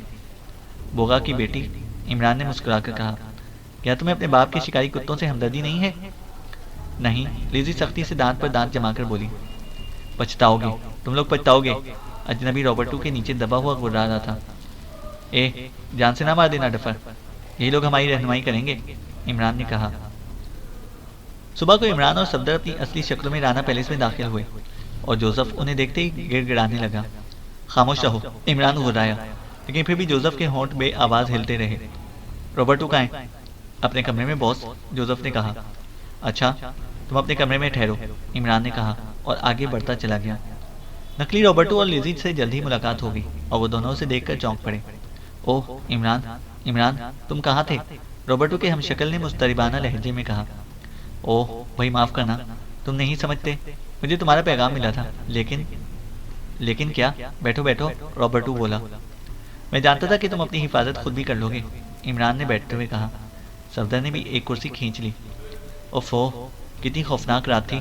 [SPEAKER 2] بوگا کی بیٹی، عمران نے مسکرا کر کہا، کیا تمہیں اپنے باپ کے شکاری کتوں سے ہمدردی نہیں ہے؟ نہیں، لیزی سختی سے دانت پر دانت جما کر بولی۔ پچھتاؤ گے، تم لوگ پچھتاؤ گے، اجنبی رابرٹو کے نیچے دبا ہوا گڑا رہا تھا۔ اے، جان سے نہ مار دینا ڈفر، یہی لوگ ہماری رہنمائی کریں گے، عمران نے کہا۔ صبح کو عمران اور صفدر اپنی اصلی شکلوں میں رانا پیلس میں داخل ہوئے اور جوزف انہیں دیکھتے ہی گڑ گڑانے لگا۔ خاموش رہو، عمران گھرایا، لیکن پھر بھی جوزف کے ہونٹ بے آواز ہلتے رہے۔ رابرٹو کہاں ہے؟ اپنے کمرے میں باس، جوزف نے کہا۔ اچھا، تم اپنے کمرے میں ٹھہرو، عمران نے کہا اور آگے بڑھتا چلا گیا۔ نقلی رابرٹو اور لیزی سے جلد ہی ملاقات ہوگی اور وہ دونوں سے دیکھ کر چونک پڑے۔ اوہ عمران، عمران تم کہاں تھے؟ رابرٹو کے ہم شکل نے مضطربانہ لہجے میں کہا۔ اوہ بھائی معاف کرنا، تم نہیں سمجھتے، مجھے تمہارا پیغام ملا تھا، لیکن کیا؟ بیٹھو بیٹھو، رابرٹو بولا۔ میں جانتا تھا کہ تم اپنی حفاظت خود بھی کر لو گے، عمران نے بیٹھتے ہوئے کہا۔ صفدر نے بھی ایک کرسی کھینچ لی۔ اوفو، کتنی خوفناک رات تھی،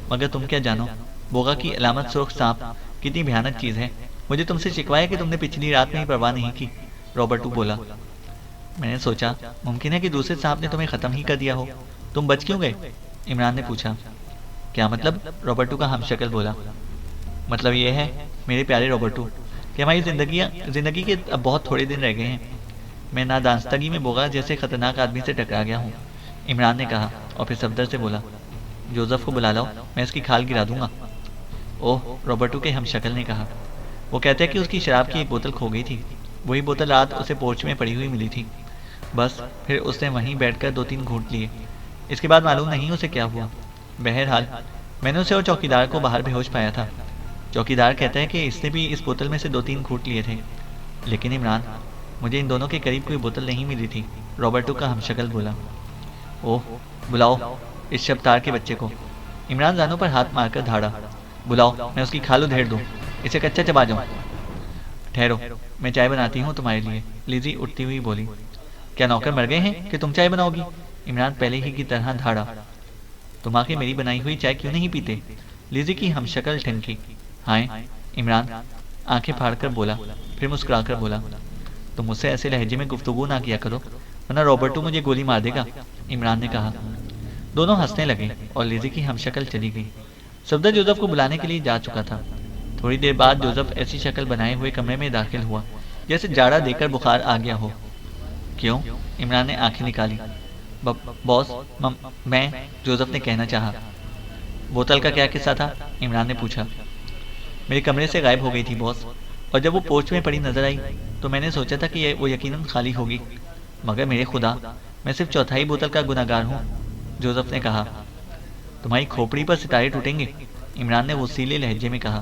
[SPEAKER 2] مگر تم کیا جانو، بوگا کی علامت سرخ سانپ کتنی بھیانک چیز ہے۔ مجھے تم سے شکوا ہے کہ تم نے پچھلی رات میں ہی پرواہ نہیں کی، رابرٹو بولا۔ میں نے سوچا ممکن ہے کہ دوسرے سانپ نے تمہیں ختم ہی کر دیا ہو، تم بچ کیوں گئے؟ عمران نے پوچھا۔ کیا مطلب؟ رابرٹو کا ہم شکل بولا۔ مطلب یہ ہے میرے پیارے رابرٹو کہ ہماری زندگی کے اب بہت تھوڑے دن رہ گئے ہیں۔ میں نادانستگی میں بوگا جیسے خطرناک آدمی سے ٹکرا گیا ہوں، عمران نے کہا اور پھر صفدر سے بولا، جوزف کو بلا لاؤ، میں اس کی کھال گرا دوں گا۔ اوہ، رابرٹو کے ہم شکل نے کہا۔ وہ کہتے ہیں کہ اس کی شراب کی ایک بوتل کھو گئی تھی، وہی بوتل رات اسے پورچ میں پڑی ہوئی ملی تھی۔ بس پھر اس نے وہیں بیٹھ کر 2-3 گھونٹ لیے۔ اس کے بعد معلوم نہیں اسے کیا ہوا۔ بہرحال میں نے اسے اور چوکیدار کو باہر بے ہوش پایا تھا۔ چوکیدار کہتا ہے کہ اس نے بھی اس بوتل میں سے 2-3 گھونٹ لیے تھے۔ لیکن عمران، مجھے ان دونوں کے قریب کوئی بوتل نہیں ملی تھی، رابرٹو کا ہمشکل بولا۔ اوہ، بلاؤ اس شبتار کے بچے کو۔ عمران زانوں پر ہاتھ مار کر دھاڑا۔ بلاؤ، میں اس کی کھال ادھیڑ دوں، اسے کچا چبا جاؤں۔ ٹھہرو، میں چائے بناتی ہوں تمہارے لیے، لیزی اٹھتی ہوئی بولی۔ کیا نوکر مر گئے ہیں کہ تم چائے بناؤ گی؟ عمران پہلے ہی کی طرح دھاڑا۔ تم آ کے میری بنائی ہوئی چائے کیوں نہیں پیتے؟ لیزی کی ہمشکل ٹھنکی۔ ہائے، عمران آنکھیں پھاڑ کر بولا، پھر مسکرا کر بولا، تم مجھ سے ایسے لہجے میں گفتگو نہ کیا کرو ورنہ رابرٹو مجھے گولی مار دے گا، عمران نے کہا۔ دونوں ہنسنے لگے اور لیزی کی ہمشکل چلی گئی۔ صفدر جوزف کو بلانے کے لیے جا چکا تھا۔ تھوڑی دیر بعد جوزف ایسی شکل بنائے ہوئے کمرے میں داخل ہوا جیسے جاڑا دے کر بخار آ گیا ہو۔ کیوں؟ عمران نے آنکھیں نکالی۔ باس، میں، جوزف نے کہنا چاہا۔ بوتل کا کیا قصہ تھا؟ عمران نے پوچھا۔ میرے کمرے سے غائب ہو گئی تھی باس، اور جب وہ پورچ میں پڑی نظر آئی تو میں نے سوچا تھا کہ وہ یقیناً خالی ہوگی، مگر میرے خدا، میں صرف چوتھائی بوتل کا گنہگار ہوں، جوزف نے کہا۔ تمہاری کھوپڑی پر ستارے ٹوٹیں گے، عمران نے وسیلے لہجے میں کہا۔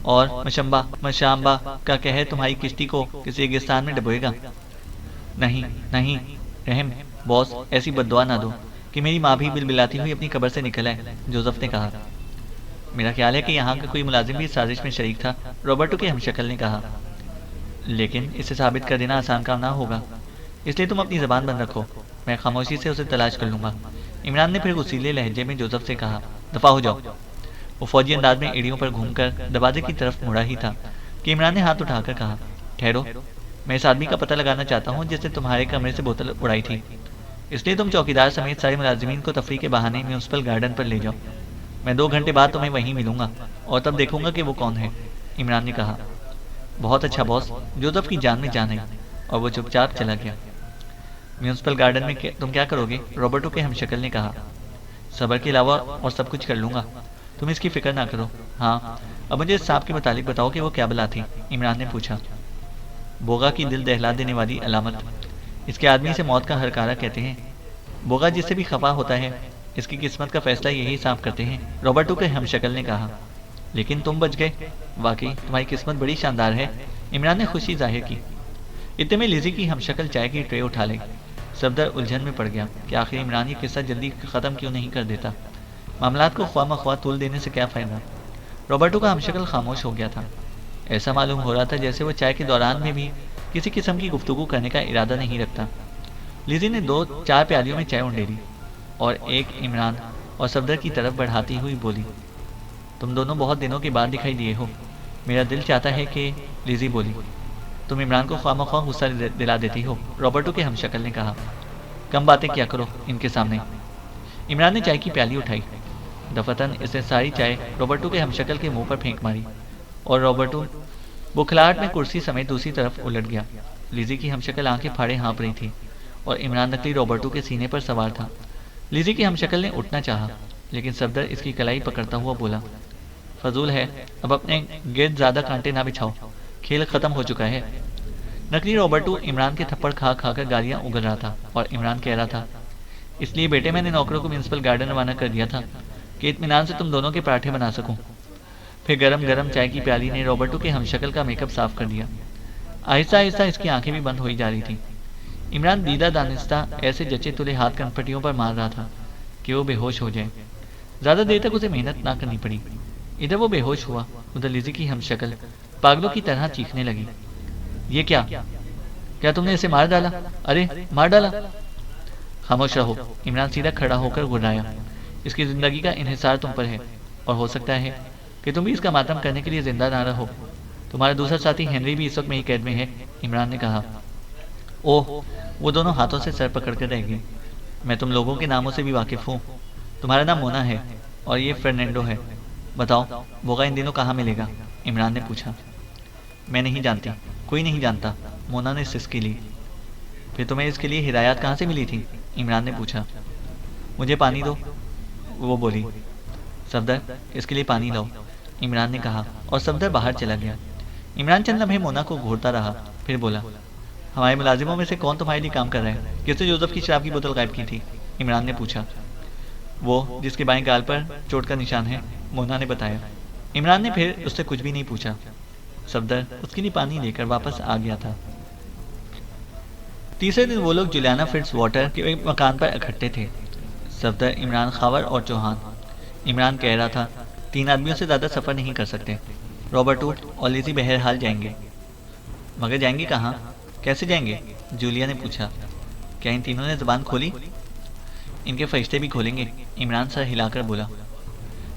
[SPEAKER 2] اور مشامبا کا قہر تمہاری کشتی کو کسی ریگستان میں ڈبوئے گا۔ نہیں نہیں رحم، باس، ایسی بددعا نہ دو کہ میری ماں بھی بلبلاتی ہوئی اپنی قبر سے نکل آئے، جوزف نے کہا۔ میرا خیال ہے کہ یہاں کا کوئی ملازم بھی اس سازش میں شریک تھا، رابرٹو کے ہمشکل نے کہا۔ لیکن اسے ثابت کر دینا آسان کام نہ ہوگا، اس لیے تم اپنی زبان بند رکھو، میں خاموشی سے اسے تلاش کر لوں گا، عمران نے پھر غصیلے لہجے میں جوزف سے کہا۔ دفع ہو جاؤ۔ وہ فوجی انداز میں ایڑیوں پر گھوم کر دروازے کی طرف مڑا ہی تھا کہ عمران نے ہاتھ اٹھا کر کہا، ٹھہرو، میں اس آدمی کا پتہ لگانا چاہتا ہوں جس نے تمہارے کمرے سے بوتل اڑائی تھی، اس لیے تم چوکیدار سمیت سارے ملازمین کو تفریح کے بہانے میونسپل گارڈن پر لے جاؤ، میں 2 گھنٹے بعد تمہیں وہیں ملوں گا اور تب دیکھوں گا کہ وہ کون ہے، عمران نے کہا۔ بہت اچھا باس، جوزف کی جان میں جان آئی اور وہ چپ چاپ چلا گیا۔ میونسپل گارڈن میں تم کیا کرو گے؟ رابرٹو کے ہمشکل نے کہا۔ صبر کے علاوہ اور سب کچھ کر لوں گا، تم اس کی فکر نہ کرو۔ ہاں، اب مجھے اس صاحب کے متعلق بتاؤ کہ وہ کیا بلا تھی، عمران نے پوچھا۔ بوغا کی دل دہلا دینے والی علامت، اس کے آدمی سے موت کا ہرکارہ کہتے ہیں، بوغا جس سے بھی خفا ہوتا ہے اس کی قسمت کا فیصلہ یہی صاحب کرتے ہیں، رابرٹو کے ہمشکل نے کہا۔ لیکن تم بچ گئے، واقعی تمہاری قسمت بڑی شاندار ہے، عمران نے خوشی ظاہر کی۔ اتنے میں لیزی کی ہمشکل چائے کی ٹرے اٹھا لے۔ صفدر الجھن میں پڑ گیا کہ آخر عمران یہ قصہ جلدی ختم کیوں نہیں کر دیتا، معاملات کو خواہ مخواہ طول دینے سے کیا فائدہ۔ رابرٹو کا ہمشکل خاموش ہو گیا تھا، ایسا معلوم ہو رہا تھا جیسے وہ چائے کے دوران میں بھی کسی قسم کی گفتگو کرنے کا ارادہ نہیں رکھتا۔ لیزی نے 2-4 پیالیوں میں چائے انڈیلی اور ایک عمران اور صفدر کی طرف بڑھاتی ہوئی بولی، تم دونوں بہت دنوں کے بعد دکھائی دیے ہو، میرا دل چاہتا ہے کہ، لیزی بولی، تم عمران کو خواہ مخواہ غصہ دلا دیتی ہو، رابرٹو کے ہمشکل نے کہا۔ کم باتیں کیا کرو ان کے سامنے، عمران نے چائے کی پیالی اٹھائی۔ دفتن اس نے ساری چائے رابرٹو کے ہمشکل کے منہ پر پھینک ماری اور رابرٹو بکھلاہٹ میں کرسی سمیت دوسری طرف الٹ گیا۔ لیزی کی ہمشکل آنکھیں پھاڑے ہانپ رہی تھی اور عمران نقلی رابرٹو کے سینے پر سوار تھا۔ لیزی کی ہمشکل نے اٹھنا چاہا لیکن صفدر اس کی کلائی پکڑتا ہوا بولا، فضول ہے، اب اپنے گرد زیادہ کانٹے نہ بچھاؤ، کھیل ختم ہو چکا ہے۔ نقلی رابرٹو عمران کے تھپڑ کھا کھا کر گالیاں اگل رہا تھا اور عمران کہہ رہا تھا، اس لیے بیٹے میں نے نوکروں کو میونسپل گارڈن روانہ کر دیا تھا کہ اطمینان سے تم دونوں کے پراٹھے بنا سکوں۔ پھر گرم گرم چائے کی پیالی نے رابرٹو کے ہمشکل کا میک اپ صاف کر دیا۔ آہستہ آہستہ اس کی آنکھیں بھی بند ہوئی جا رہی تھیں۔ عمران دیدہ دانستہ ایسے جچے تلے ہاتھ کنپٹیوں پر مار رہا تھا کہ وہ بے ہوش ہو جائے۔ زیادہ دیر تک اسے محنت نہ کرنی پڑی۔ ادھر وہ بے ہوش ہوا، ادھر لیزی کی ہمشکل پاگلوں کی طرح چیخنے لگی، یہ کیا تم نے اسے مار ڈالا؟ ارے مار ڈالا؟ خاموش رہو، عمران سیدھا کھڑا ہو کر گھرایا، اس کی زندگی کا انحصار تم پر ہے اور ہو سکتا ہے کہ تم بھی اس کا ماتم کرنے کے لیے زندہ نہ رہو۔ تمہارا دوسرا ساتھی ہنری بھی اس وقت میری قید میں ہے، عمران نے کہا۔ اوہ، وہ دونوں ہاتھوں سے سر پکڑ کر رہ گئے۔ میں تم لوگوں کے ناموں سے بھی واقف ہوں، تمہارا نام مونا ہے اور یہ فرنینڈو ہے، بتاؤ بوغا ان دنوں کہاں ملے گا؟ عمران نے پوچھا۔ میں نہیں جانتی، کوئی نہیں جانتا، مونا نے سسکی لی۔ پھر تمہیں اس کے لیے ہدایات کہاں سے ملی تھی؟ عمران نے پوچھا۔ مجھے پانی دو، وہ بولی۔ صفدر، اس کے لیے پانی لاؤ، عمران نے کہا اور صفدر باہر چلا گیا۔ عمران چند لمحے مونا کو گھورتا رہا، پھر بولا، ہمارے ملازموں میں سے کون تمہارے لیے کام کر رہا ہے؟ کس نے جوزف کی شراب کی بوتل غائب کی تھی؟ عمران نے پوچھا۔ وہ جس کے بائیں گال پر چوٹ کا نشان ہے، مونا نے بتایا۔ عمران نے پھر اس سے کچھ بھی نہیں پوچھا۔ صفدر اس کے لیے پانی لے کر واپس آ گیا تھا۔ تیسرے دن وہ لوگ جولیانا فرٹز واٹر کے ایک مکان پر اکٹھے تھے، صفدر، عمران، خاور اور چوہان۔ عمران کہہ رہا تھا 3 آدمیوں سے زیادہ سفر نہیں کر سکتے۔ رابرٹو اور لیزی بہرحال جائیں گے۔ مگر جائیں گے کہاں؟ کیسے جائیں گے؟ جولیا نے پوچھا۔ کیا ان تینوں نے زبان کھولی؟ ان کے فرشتے بھی کھولیں گے، عمران سر ہلا کر بولا۔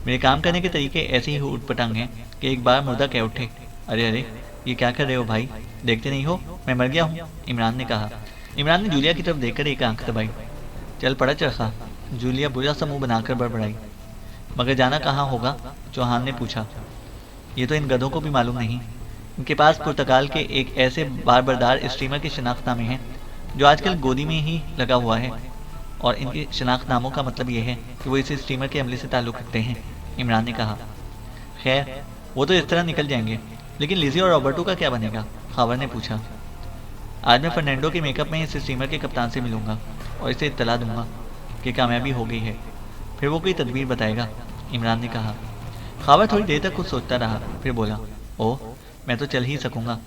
[SPEAKER 2] میرے کام کرنے کے طریقے ایسے ہی اوٹ پٹانگ ہیں کہ ایک بار مردہ کہہ اٹھے، ارے ارے یہ کیا کر رہے ہو بھائی، دیکھتے نہیں ہو میں مر گیا ہوں؟ عمران نے کہا۔ عمران نے جولیا کی طرف دیکھ کر ایک آنکھ دبائی۔ چل پڑا چرخا، جولیا برا سا منہ بنا کر بڑبڑائی۔ مگر جانا کہاں ہوگا؟ چوہان نے پوچھا۔ یہ تو ان گدھوں کو بھی معلوم نہیں۔ ان کے پاس پرتگال کے ایک ایسے بار بردار اسٹریمر کے شناخت نامے ہیں جو آج کل گودی میں ہی لگا ہوا ہے، اور ان کے شناخت ناموں کا مطلب یہ ہے کہ وہ اس اسٹریمر کے عملے سے تعلق رکھتے ہیں، عمران نے کہا۔ خیر وہ تو اس طرح نکل جائیں گے، لیکن لیزی اور رابرٹو کا کیا بنے گا؟ خاور نے پوچھا۔ آج میں فرنینڈو کے میک اپ میں اس اسٹریمر کے کپتان سے ملوں گا اور اسے اطلاع دوں گا کہ کامیابی ہو گئی ہے، پھر وہ کوئی تدبیر بتائے گا، عمران نے کہا۔ خاور تھوڑی دیر تک کچھ سوچتا رہا، پھر بولا، اوہ میں تو چل ہی سکوں گا۔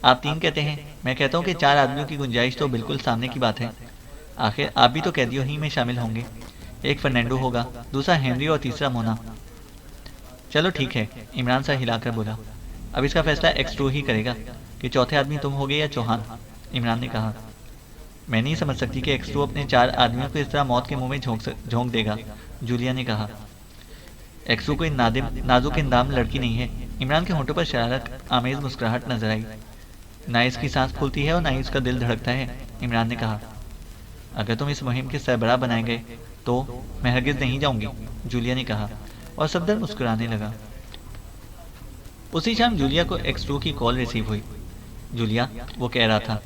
[SPEAKER 2] آپ 3 کہتے ہیں، میں کہتا ہوں کہ 4 آدمیوں کی گنجائش تو بالکل سامنے کی بات ہے۔ آخر آپ بھی تو قیدیوں ہی میں شامل ہوں گے۔ ایک فرنینڈو ہوگا، دوسرا ہینری اور تیسرا مونا۔ چلو ٹھیک ہے، عمران سر ہلا کر بولا۔ اب اس کا فیصلہ ایکس2 ہی کرے گا کہ چوتھے آدمی تم ہوگے یا چوہان، عمران نے کہا۔ میں نہیں سمجھ سکتی کہ ایکس2 اپنے 4 آدمیوں کو اس طرح موت کے منہ میں جھونک دے گا، جولیا نے کہا۔ ایکسو کوئی نازک اندام لڑکی نہیں ہے۔ عمران کے ہونٹوں پر شرارت آمیز مسکراہٹ نظر آئی۔ نہ اس کی سانس پھولتی ہے اور نہ ہی اس کا دل دھڑکتا ہے، عمران نے کہا۔ اگر تم اس مہم کے سربراہ بنائے گئے تو میں ہرگز نہیں جاؤں گی، جولیا نے کہا، اور صفدر مسکرانے لگا۔ اسی شام جولیا کو ایکس2 کی کال ریسیو ہوئی۔ جولیا، وہ کہہ رہا تھا،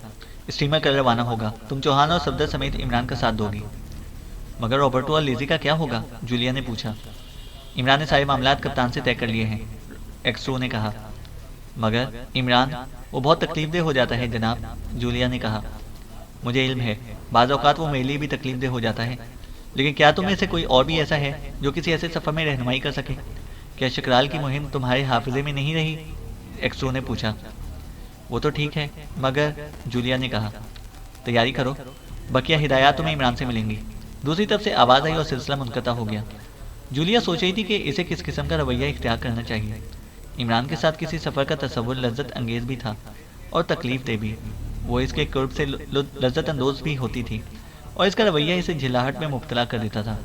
[SPEAKER 2] اسٹریمر کل روانہ ہوگا، تم چوہان اور صفدر سمیت عمران کا ساتھ دو گی۔ مگر رابرٹو اور لیزی کا کیا ہوگا؟ جولیا نے پوچھا۔ عمران نے سارے معاملات کپتان سے طے کر لیے ہیں، ایکس2 نے کہا۔ مگر عمران، وہ بہت تکلیف دہ ہو جاتا ہے جناب، جولیا نے کہا۔ مجھے علم ہے، بعض اوقات وہ میرے لیے بھی تکلیف دہ ہو جاتا ہے، لیکن کیا تم میں سے کوئی اور بھی ایسا ہے جو کسی ایسے سفر میں رہنمائی کر سکے؟ کیا شکرال کی مہم تمہارے حافظے میں نہیں رہی؟ ایکس2 نے پوچھا۔ وہ تو ٹھیک ہے، مگر، جولیا نے کہا۔ تیاری کرو، بقیہ ہدایات تمہیں عمران سے ملیں گی۔ دوسری طرف سے آواز آئی اور سلسلہ منقطع ہو گیا۔ جولیا سوچ رہی تھی کہ اسے کس قسم کا رویہ اختیار کرنا چاہیے۔ عمران کے ساتھ کسی سفر کا تصور لذت انگیز بھی تھا اور تکلیف دہ بھی۔ وہ اس کے قرب سے لذت اندوز بھی ہوتی تھی، اور اس کا رویہ اسے جھلاہٹ میں مبتلا کر دیتا تھا۔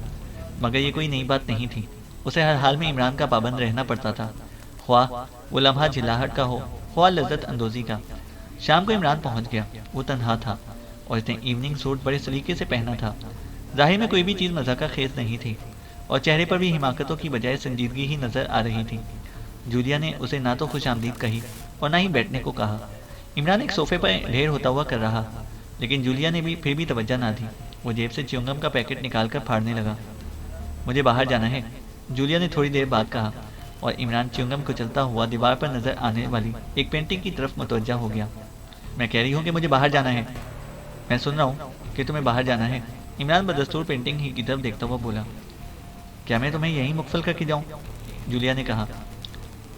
[SPEAKER 2] مگر یہ کوئی نئی بات نہیں تھی، اسے ہر حال میں عمران کا پابند رہنا پڑتا تھا، خواہ وہ لمحہ جھلاہٹ کا ہو، خواہ لذت اندوزی کا۔ شام کو عمران پہنچ گیا۔ وہ تنہا تھا اور اس نے ایوننگ سوٹ بڑے سلیقے سے پہنا تھا۔ ظاہر میں کوئی بھی چیز مذاق خیز نہیں تھی، اور چہرے پر بھی حماقتوں کی بجائے سنجیدگی ہی نظر آ رہی تھی۔ جولیا نے اسے نہ تو خوش آمدید کہی اور نہ ہی بیٹھنے کو کہا۔ عمران ایک صوفے پر ڈھیر ہوتا ہوا کر رہا، لیکن جولیا نے بھی پھر بھی توجہ نہ دی۔ وہ جیب سے چیونگم کا پیکٹ نکال کر پھاڑنے لگا۔ مجھے باہر جانا ہے، جولیا نے تھوڑی دیر بعد کہا، اور عمران چیونگم کو چلتا ہوا دیوار پر نظر آنے والی ایک پینٹنگ کی طرف متوجہ ہو گیا۔ میں کہہ رہی ہوں کہ مجھے باہر جانا ہے۔ میں سن رہا ہوں کہ تمہیں باہر جانا ہے، عمران بدستور پینٹنگ ہی کی طرف دیکھتا ہوا بولا۔ کیا میں تمہیں یہیں مقفل کر کے جاؤں؟ جولیا نے کہا۔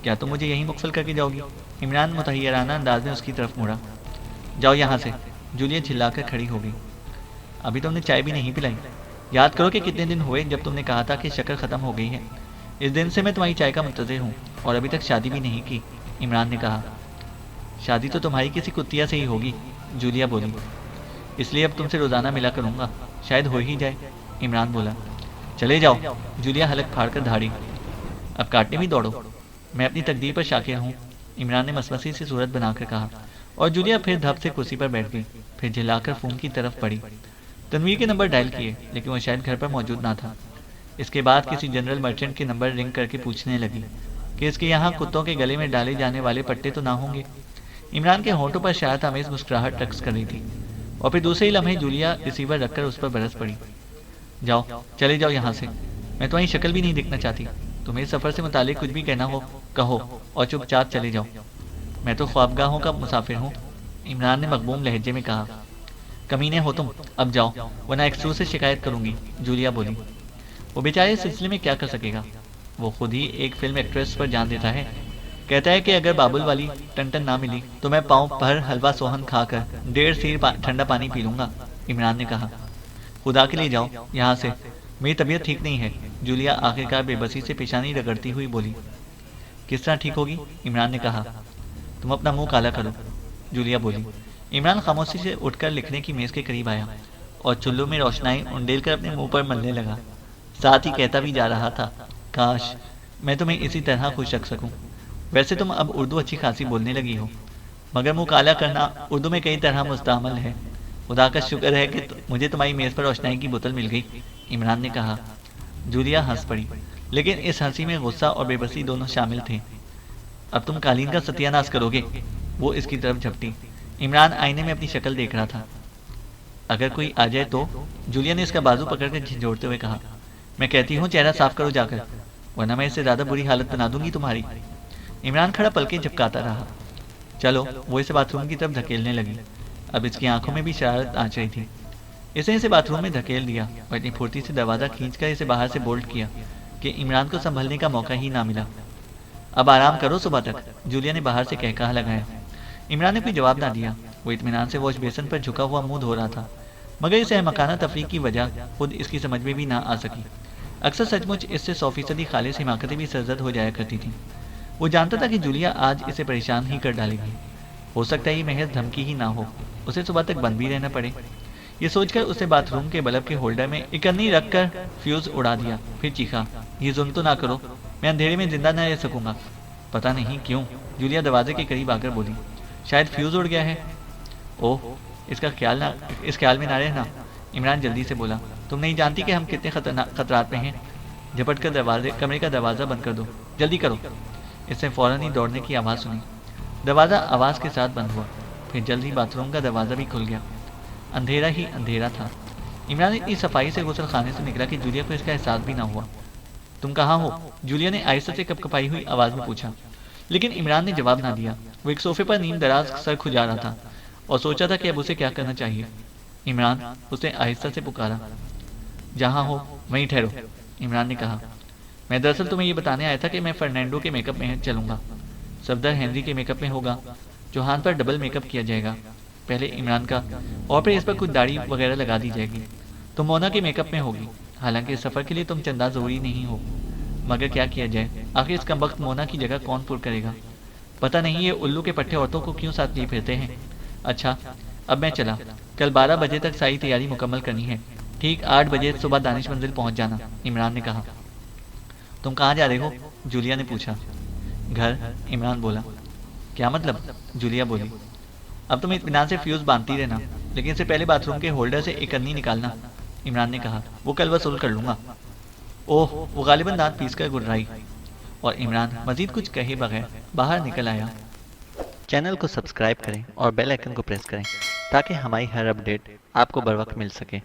[SPEAKER 2] کیا تم مجھے یہیں مقفل کر کے جاؤ گی؟ عمران متحیرانہ انداز میں اس کی طرف مڑا۔ جاؤ یہاں سے، جولیا چلا کر کھڑی ہو گئی۔ ابھی تم نے چائے بھی نہیں پلائی؟ یاد کرو کہ کتنے دن ہوئے جب تم نے کہا تھا کہ شکر ختم ہو گئی ہے۔ اس دن سے میں تمہاری چائے کا منتظر ہوں، اور ابھی تک شادی بھی نہیں کی، عمران نے کہا۔ شادی تو تمہاری کسی کتیا سے ہی ہوگی، جولیا بولی۔ اس لیے اب تم سے روزانہ ملا کروں گا، شاید ہو ہی جائے، عمران بولا۔ چلے جاؤ، جولیا حلق پھاڑ کر دھاڑی۔ اب کاٹنے بھی دوڑو، میں اپنی تقدیر پر شاکر ہوں، عمران نے مسوسی سی صورت بنا کر کہا، اور جولیا پھر دھپ سے کرسی پر بیٹھ گئی، پھر جھلا کر فون کی طرف پڑی۔ تنویر کے نمبر ڈائل کیے، لیکن وہ شاید گھر پر موجود نہ تھا۔ اس کے بعد کسی جنرل مرچنٹ کے نمبر رنگ کر کے پوچھنے لگی کہ اس کے یہاں کتوں کے گلے میں ڈالے جانے والے پٹے تو نہ ہوں گے۔ عمران کے ہونٹوں پر شرارت آمیز مسکراہٹ رقص کر رہی تھی، اور پھر دوسرے ہی لمحے جولیا ریسیور رکھ کر اس پر برس پڑی۔ جاؤ، چلے جاؤ یہاں سے، میں تمہاری شکل بھی نہیں دیکھنا چاہتی۔ تمہیں اس سفر سے متعلق کچھ بھی کہنا ہو کہو، اور چپ چاپ چلے جاؤ۔ میں تو خوابگاہوں کا مسافر ہوں، عمران نے مغموم لہجے میں کہا۔ کمینے ہو تم، اب جاؤ ورنہ ایکسٹرو سے شکایت کروں گی، جولیا بولی۔ وہ بیچارے اس سلسلے میں کیا کر سکے گا؟ وہ خود ہی ایک فلم ایکٹریس پر جان دیتا ہے۔ کہتا ہے کہ اگر بابل والی ٹن نہ ملی تو میں پاؤں بھر حلوہ سوہن کھا کر 1.5 سیر ٹھنڈا پانی پی لوں گا، عمران نے کہا۔ خدا کے لیے جاؤ یہاں سے، میری طبیعت ٹھیک نہیں ہے، جولیا آخرکار بے بسی سے پیشانی رگڑتی ہوئی بولی۔ کس طرح ٹھیک ہوگی؟ عمران نے کہا۔ تم اپنا منہ کالا کرو، جولیا بولی۔ عمران خاموشی سے اٹھ کر لکھنے کی میز کے قریب آیا اور چلو میں روشنائی انڈیل کر اپنے منہ پر ملنے لگا۔ ساتھ ہی کہتا بھی جا رہا تھا، کاش میں تمہیں اسی طرح خوش رکھ سکوں۔ ویسے تم اب اردو اچھی خاصی بولنے لگی ہو، مگر منہ کالا کرنا اردو میں کئی طرح مستعمل ہے۔ خدا کا شکر ہے کہ مجھے تمہاری میز پر روشنائی کی بوتل مل گئی، عمران نے کہا۔ جولیا ہنس پڑی، لیکن اس ہنسی میں غصہ اور بے بسی دونوں شامل تھے۔ اب تم قالین کا ستیہ ناش کرو گے؟ وہ اس کی طرف جھپٹی۔ عمران آئینے میں اپنی شکل دیکھ رہا تھا۔ اگر کوئی آ جائے تو؟ جولیا نے اس کا بازو پکڑ کر جھنجھوڑتے ہوئے کہا۔ میں کہتی ہوں چہرہ صاف کرو جا کر، ورنہ میں اس سے زیادہ بری حالت بنا دوں گی تمہاری۔ عمران کھڑا پلکیں جھپکاتا رہا۔ چلو، وہ اسے باتھ روم کی طرف دھکیلنے لگی۔ اب اس کی آنکھوں میں بھی شرارت آنچ رہی تھی۔ اس نے اسے باتھ روم میں دھکیل دیا اور اتنی پھرتی سے دروازہ کھینچ کر اسے باہر سے بولٹ کیا کہ عمران کو سنبھلنے کا موقع ہی نہ ملا۔ اب آرام کرو صبح تک، جولیا نے باہر سے کہا لگایا۔ عمران نے کوئی جواب نہ دیا۔ وہ اطمینان سے واش بیسن پر جھکا ہوا منہ دھو رہا تھا، مگر اس احمقانہ تفریح کی وجہ خود اس کی سمجھ میں بھی نہ آ سکی۔ اکثر سچ مچ اس سے 100% خالص حماقتیں بھی سرزد ہو جایا کرتی تھیں۔ وہ جانتا تھا کہ جولیا آج اسے پریشان ہی کر ڈالے گی۔ ہو سکتا ہے یہ محض دھمکی ہی نہ ہو، اسے صبح تک بند بھی رہنا پڑے۔ یہ سوچ کر اسے باتھ روم کے بلب کے ہولڈر میں اکنی رکھ کر فیوز اڑا دیا، پھر چیخا، یہ ظلم تو نہ کرو، میں اندھیرے میں زندہ نہ رہ سکوں گا۔ پتہ نہیں کیوں، جولیا دروازے کے قریب آ کر بولی، شاید فیوز اڑ گیا ہے۔ اوہ، اس خیال میں نہ رہنا، عمران جلدی سے بولا۔ تم نہیں جانتی کہ ہم کتنے خطرات میں ہیں۔ جھپٹ کر کمرے کا دروازہ بند کر دو، جلدی کرو۔ اس نے فوراً ہی دوڑنے کی آواز سنی۔ دروازہ آواز کے ساتھ بند ہوا، پھر جلد ہی باتھ روم کا دروازہ بھی کھل گیا۔ اندھیرا ہی اندھیرا تھا۔ عمران اتنی صفائی سے غسل خانے سے نکلا کہ جولیا کو اس کا احساس بھی نہ ہوا۔ تم کہاں ہو؟ جولیا نے آہستہ سے کپکپائی ہوئی آواز میں پوچھا، لیکن عمران نے جواب نہ دیا۔ وہ ایک صوفے پر نیم دراز سر کھجا رہا تھا اور سوچا تھا کہ اب اسے کیا کرنا چاہیے۔ عمران، اس نے آہستہ سے پکارا۔ جہاں ہو وہیں ٹھہرو، عمران نے کہا۔ میں دراصل تمہیں یہ بتانے آیا تھا کہ میں فرنینڈو کے میک اپ میں چلوں گا، صفدر ہنری کے میک اپ میں ہوگا، جوہان پر ڈبل میک اپ کیا جائے گا، پہلے عمران کا اور پھر اس پر کچھ داڑھی وغیرہ لگا دی جائے گی۔ تم مونا کے میک اپ میں ہوگی، حالانکہ اس سفر کے لیے تم چندہ ضروری نہیں ہو، مگر کیا کیا جائے، آخر اس کمبخت مونا کی جگہ کون پر کرے گا؟ پتہ نہیں یہ الو کے پٹھے عورتوں کو کیوں ساتھ لیے پھرتے ہیں۔ اچھا، اب میں چلا، کل 12 بجے تک ساری تیاری مکمل کرنی ہے، ٹھیک 8 بجے صبح دانش منزل پہنچ جانا، عمران نے کہا۔ تم کہاں جا رہے ہو؟ جولیا نے پوچھا۔ گھر، عمران بولا۔ کیا مطلب؟ جولیا بولی۔ اب تم اطمینان سے فیوز باندھتی رہنا، لیکن اس سے پہلے باتھ روم کے ہولڈر سے ایک کنی نکالنا، عمران نے کہا۔ وہ کل وصول کر لوں گا۔ اوہ، وہ غالباً دانت پیس کر گڑرائی، اور عمران مزید کچھ کہے بغیر باہر نکل آیا۔ چینل کو سبسکرائب کریں اور بیل آئیکن کو پریس کریں تاکہ ہماری ہر اپڈیٹ آپ کو بر وقت مل سکے۔